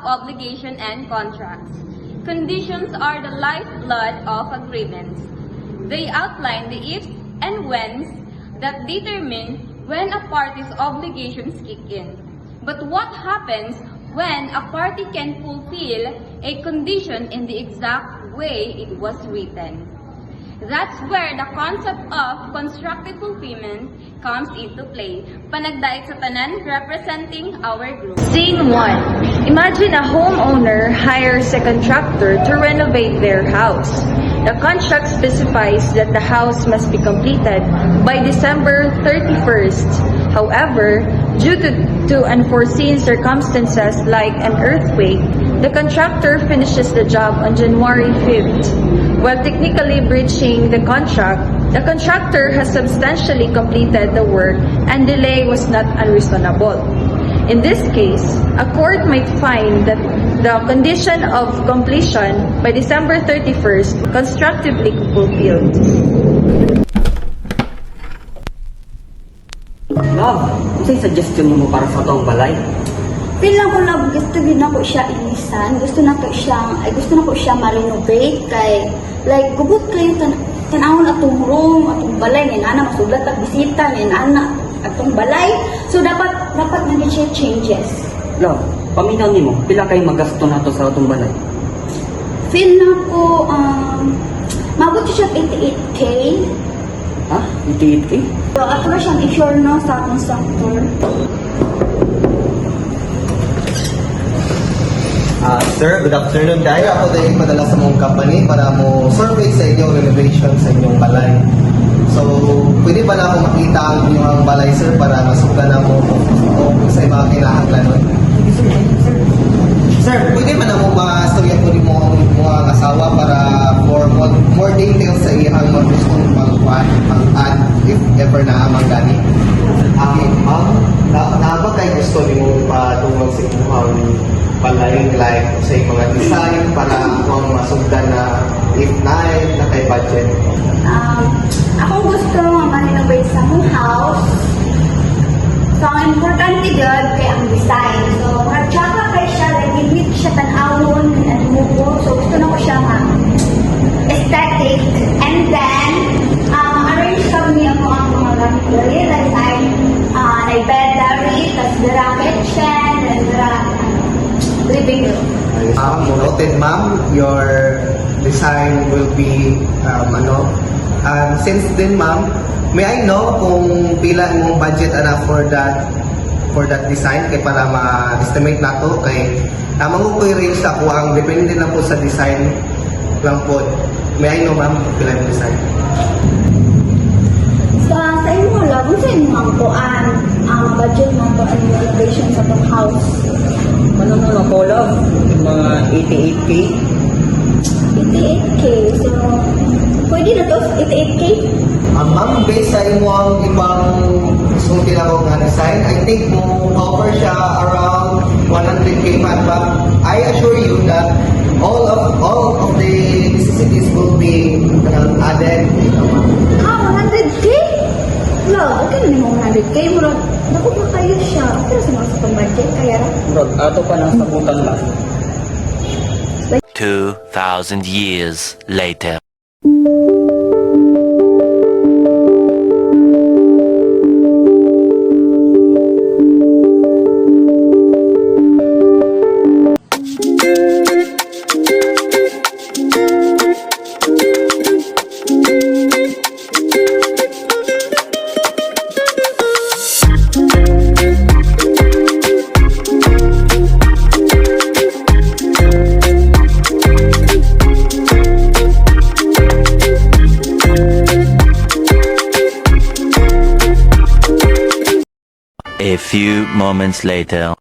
obligation and contracts. Conditions are the lifeblood of agreements. They outline the ifs and whens that determine when a party's obligations kick in. But what happens when a party can fulfill a condition in the exact way it was written? That's where the concept of constructive fulfillment comes into play. Panagdait sa tanan representing our group. Scene 1. Imagine a homeowner hires a contractor to renovate their house. The contract specifies that the house must be completed by December 31st. However, due to unforeseen circumstances like an earthquake, the contractor finishes the job on January 5th. While technically breaching the contract, the contractor has substantially completed the work and delay was not unreasonable. In this case, a court might find that the condition of completion by December 31st constructively fulfilled. Love, ano suggestion mo para sa atong balay? Feel lang ko love, gusto din ako siya inisan, gusto na ko siya ma-renovate kay like gubot kayo tanawon atong room, atong balay ni ana masudlat at bisita ni ana atong balay. So dapat na siya changes. Love, paminaw nimo, pila kay magasto nato sa atong balay? Feel na ko mabot siya 88k. Ha? 88K? So ato na siyang i-sure no sa atong sector. Sir, good afternoon. Dahil ako dahil padala sa mong company para mo survey sa inyong renovation sa inyong balay. So, pwede ba na ako makita ang inyong balay, sir, para masukan na mo kung sa mga kinahanglan nun? Sir, pwede ba na mo ma-storya po rin mo ang mga asawa para for more details sa iyang mga gustong pang-add if ever na amang gani? Okay, ma'am, na ba kayo gusto rin mo patungkol sa inyong balay like sa mga design para kung masugdan na if na kay budget? Ako gusto ma-renovate sa mong house. So, ang importante yun kay ang design. So, mag-tsaka kay siya, like, hindi siya tanawon, mo. So, gusto na ko siya aesthetic. And then, arrange kami ako ang mga gamit ko rin. Like, bed, tas dara kitchen, and dara living room. Noted, ma'am, your design will be since then, ma'am, may I know kung pila mong budget ana for that design kay para ma-estimate nato kay tamang ko i-range sa ko ang depende na po sa design lang po. May I know, ma'am, kung pila yung design? Sa inyo lang, kung sa inyo mangkuan, budget mo to ang renovation sa itong house. Ano mo lang po, love? Mga 88K? 88k. So, pwede na to? 88k? Ma'am, based sa imong ibang gusto tinawag nga design, I think mo offer siya around 100k man, but I assure you that all of the necessities will be added. 100k? Wala, okay na naman 100k. Murag, naku pa kayo siya. Okay na sa mga sa budget, kaya Bro, ato pa nang sabutan lang. 2,000 years later. A few moments later.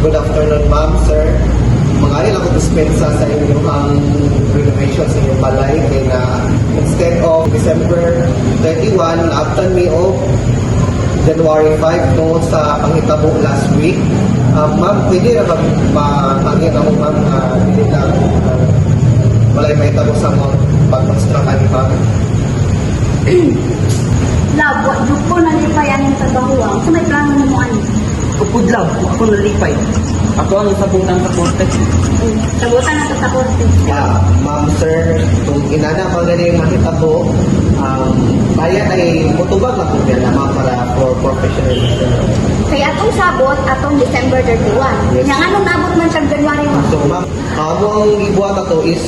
Good afternoon, ma'am, sir. Mangayon ako dispensa sa inyong renovation sa inyong balay. Kaya na instead of December 31, naabtan me of January 5 no sa panghitabo last week. Ma'am, pwede na mahangin ako, ma'am, hindi lang balay mahitabo sa mga pag-construction ni ma'am. Love, what do ko nalipayan sa bahuang? So may plano mo ano? Upod lang, ako nalipay. Ako ang sabutan sa korte. Sagutan na sa korte. Ma'am, sir, kung inana pa galing mahitabo, bayan ay mutubag ako yan naman para for professionalism. Kaya atong sabot, atong December 31. Yes. Yang anong nabot man siyang January 1. So, ma'am, among ibuhat ato is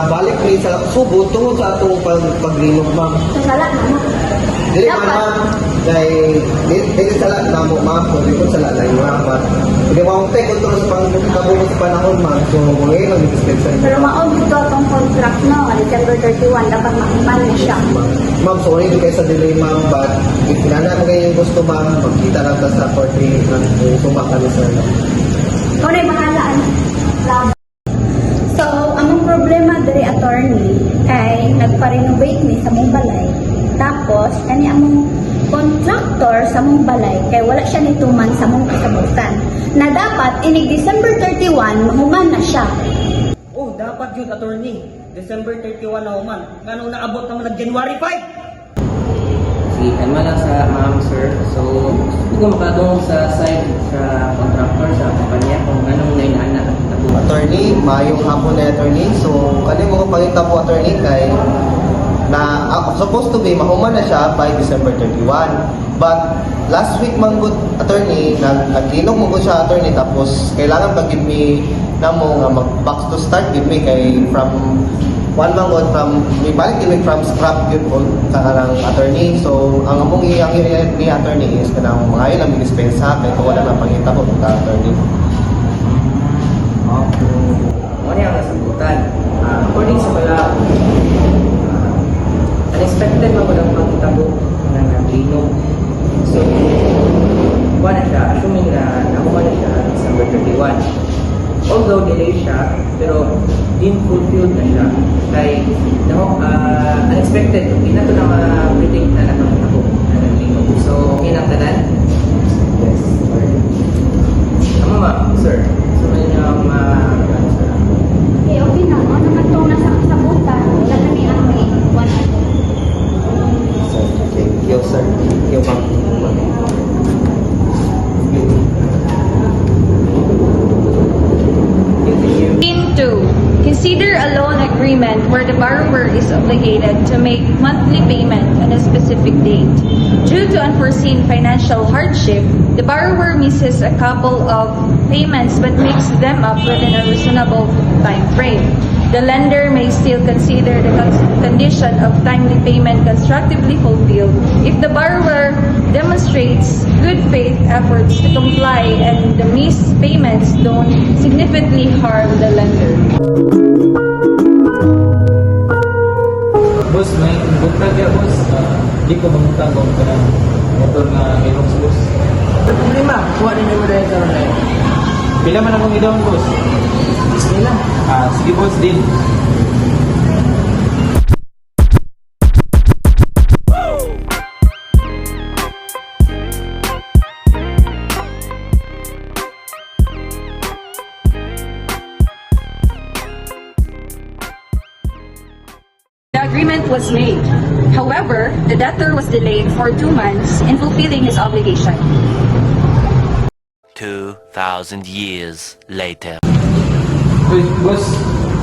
balik ni sa subo tungod sa atong paglinog, ma'am. So salat na mo. Dili man, ma'am, dahil dili salat na mo, ma'am, kung di ko salat na yung rapat. Hindi mo take control sa pagkabungo sa panahon, ma'am. So, ngayon ang dispensa Pero maog dito atong contract no, December 31, dapat makiman na siya. Ma'am, sorry din kayo sa delay, ma'am, but if kinana mo ngayon yung gusto, ma'am, magkita lang ta sa 40 ng tumakalo sa Ikaw na yung bahalaan. Love. So, among problema diri attorney kay nagpa-renovate ni sa mong balay. Tapos, kani among contractor sa mong balay kay wala siya nituman sa mong kasabutan. Na dapat inig December 31 mahuman na siya. Oh, dapat yun, attorney. December 31 na human. Ganong naabot naman ng January 5. Sige, kalma lang sa ma'am, sir. So, gusto ko makadong sa side sa contractor, sa kumpanya, kung anong nainaanak na po. attorney, mayong hapon na attorney. So, kani mo kong pangita po attorney kay na supposed to be mahuman na siya by December 31. But last week man good attorney, nagkinog mo ko siya attorney tapos kailangan pag-give me na mo nga mag-box to start give me kay from one month on from may balik give me from scrap yun po sa kanang attorney. So ang among iyang ni attorney is kanang mga yun ang dispensa kay kung wala na pangita po ka attorney. Ano yung nasabutan? According sa wala, unexpected mo lang pagkitabo ng naglinog. So, kuha na siya, assuming na nakuha na siya December 31. Although delay siya, pero din fulfilled na siya. Kaya, unexpected, hindi na ito na ma-predict na nakakitabo na naglinog. So, okay lang tanan? Yes. Tama ma, sir. So, may Okay, okay na. Ano naman itong nasa kasabutan? Wala na ni ang may one. So, thank you sir. Thank you ma'am. Scene 2. Consider a loan agreement where the borrower is obligated to make monthly payment on a specific date. Due to unforeseen financial hardship, the borrower misses a couple of payments but makes them up within a reasonable time frame. The lender may still consider the condition of timely payment constructively fulfilled if the borrower demonstrates good faith efforts to comply and the missed payments don't significantly harm the lender. Boss, may buntag ya, boss. Di ko bangutang kung ka ng motor nga ilong sa boss. problema, kuha rin naman dahil sa online. Pila man akong idawon, boss? Bismillah. Sige, boss, din. The agreement was made. However, the debtor was delayed for 2 months in fulfilling his obligation. 2,000 years later. Uy, boss,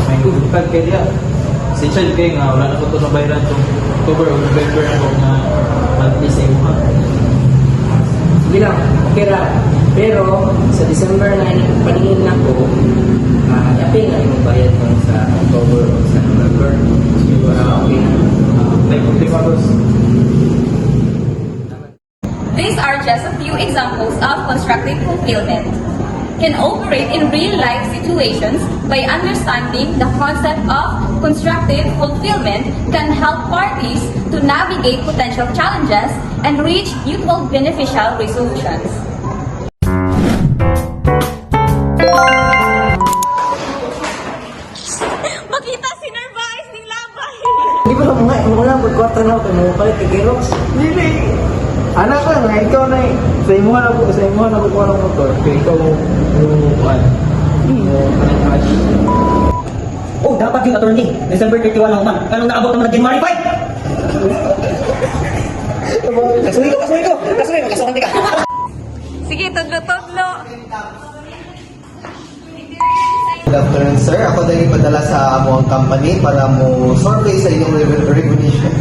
may buntag kayo diya. Si Chad kayo nga, wala na ko ito nabayaran itong October o November na kung monthly sa iyo, ha? Sige lang, okay ra. Pero sa December na paningin na ko, yapin nga yung bayad ko sa October o sa November. Siguro okay na. May problema, boss. These are just a few examples of constructive fulfillment. Can operate in real-life situations by understanding the concept of constructive fulfillment can help parties to navigate potential challenges and reach mutual beneficial resolutions. na ako, kung palit kay Xerox. Dili. Anak lang, nga ikaw na eh. Sa imuha na ko kuha ng motor. Kaya ikaw mo kuhaan. Cash. Oh, dapat yung attorney. December 31 na human. Kanong naabot naman ng January 5? Kasuhin ko. Kasuhan ka. Sige, tudlo-tudlo. Good afternoon, sir. Ako dahil ipadala sa among company para mo survey sa inyong recognition.